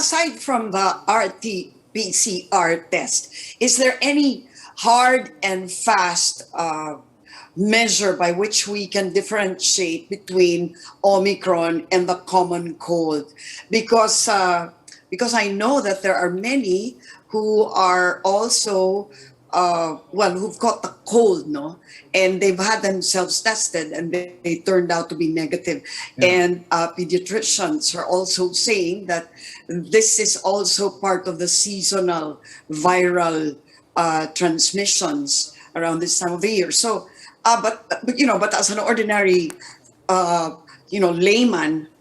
aside from the RT-PCR test, is there any hard and fast measure by which we can differentiate between Omicron and the common cold? Because I know that there are many who are also who've got the cold, no, and they've had themselves tested and they turned out to be negative. Yeah. And pediatricians are also saying that this is also part of the seasonal viral transmissions around this time of the year. So, but as an ordinary, layman,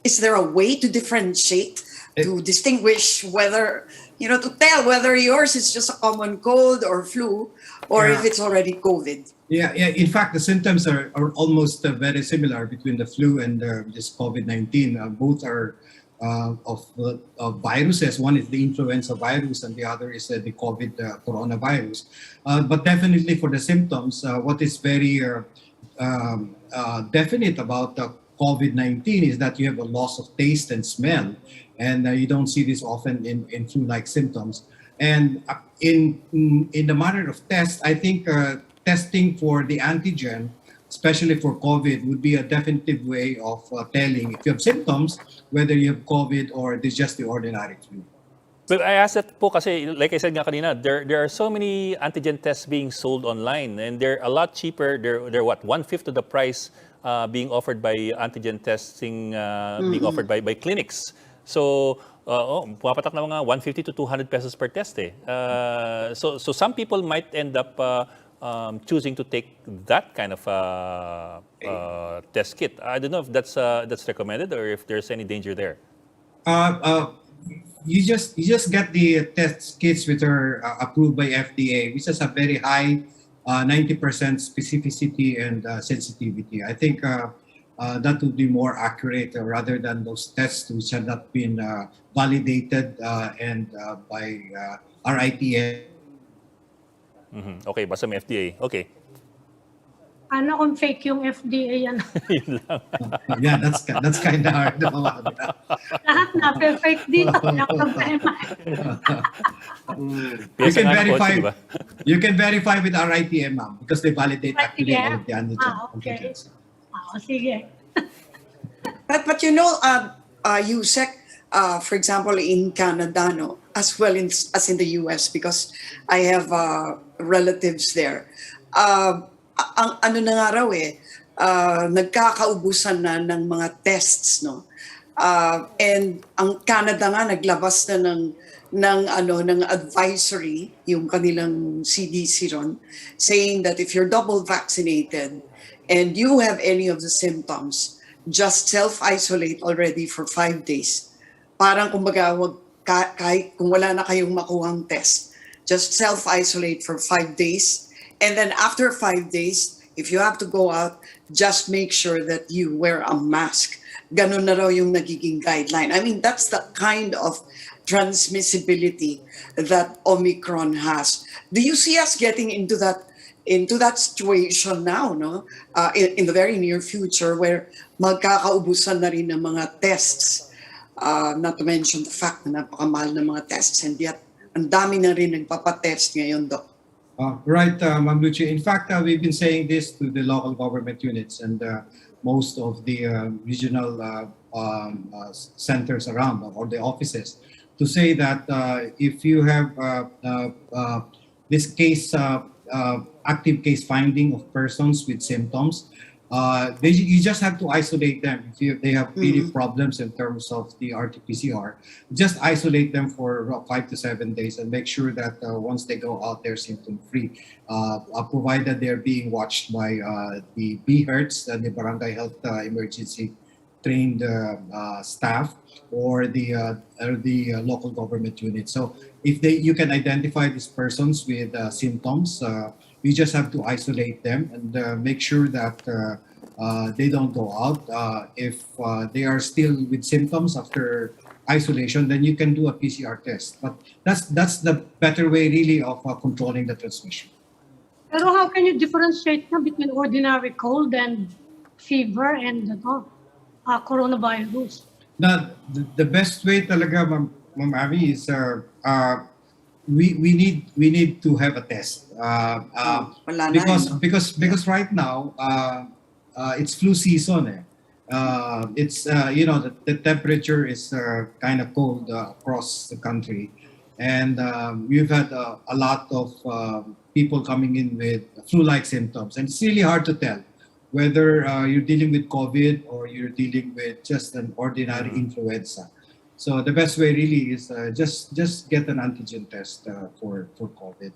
is there a way to differentiate, to distinguish whether, to tell whether yours is just a common cold or flu, or if it's already COVID? Yeah. In fact, the symptoms are almost very similar between the flu and this COVID-19. Both are of viruses. One is the influenza virus, and the other is the COVID coronavirus. But definitely for the symptoms, what is very definite about COVID-19 is that you have a loss of taste and smell. And you don't see this often in flu-like symptoms. And in the matter of tests, I think testing for the antigen, especially for COVID, would be a definitive way of telling if you have symptoms, whether you have COVID or it's just the ordinary flu. But I asked that po kasi, like I said nga kanina, there are so many antigen tests being sold online, and they're a lot cheaper. They're what, 1/5 of the price being offered by antigen testing being offered by clinics. So, pumapatak na mga 150 to 200 pesos per test eh. So some people might end up choosing to take that kind of test kit. I don't know if that's recommended or if there's any danger there. You just get the test kits which are approved by FDA, which has a very high 90% specificity and sensitivity. I think that would be more accurate rather than those tests which have not been validated and by RITM. Okay, basta may FDA. Okay. Ano kung fake yung FDA yan? Yun lang. Yeah, that's kind of hard. Lahat na fake dito. You can verify with RITM, ma'am, because they validate actually all of the okay. Sige. But Usec, for example, in Canada, no, as well as in the US, because I have relatives there. Ang ano na nga raw nagkakaubusan na ng mga tests, no. And ang Canada nga naglabas na ng advisory, yung kanilang CDC ron, saying that if you're double vaccinated and you have any of the symptoms, just self-isolate already for 5 days. Parang kumbaga, kahit kung wala na kayong makuhang test, just self-isolate for 5 days. And then after 5 days, if you have to go out, just make sure that you wear a mask. Ganun na raw yung nagiging guideline. I mean, that's the kind of transmissibility that Omicron has. Do you see us getting into that situation now, no? In the very near future, where magkakaubusan na rin ng mga tests, not to mention the fact na napakamahal ng mga tests, and yet ang dami na rin nagpapatest ngayon, Doc. Right, Ma'am Lucia. In fact, we've been saying this to the local government units and most of the regional centers around, or the offices, to say that if you have this case, active case finding of persons with symptoms, you just have to isolate them. If they have really problems in terms of the RT-PCR, just isolate them for 5 to 7 days and make sure that once they go out, they're symptom-free, provided they're being watched by the BHERTS, the Barangay Health Emergency trained staff, or the local government unit. So if you can identify these persons with symptoms, we just have to isolate them and make sure that they don't go out. If they are still with symptoms after isolation, then you can do a PCR test. But that's the better way, really, of controlling the transmission. Pero how can you differentiate between ordinary cold and fever and coronavirus? The best way talaga, Ma'am Abby, is we need to have a test. Wala na, Because right now it's flu season. It's the temperature is kind of cold across the country, and we've had a lot of people coming in with flu-like symptoms, and it's really hard to tell whether you're dealing with COVID or you're dealing with just an ordinary influenza. So the best way really is just get an antigen test for COVID.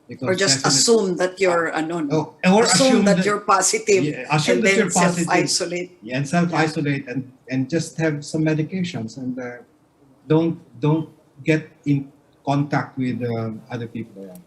Because or just definitely- assume that you're or assume that you're positive, Yeah, assume and that then you're positive. self-isolate. Yeah, and self-isolate and just have some medications, and don't get in contact with other people around.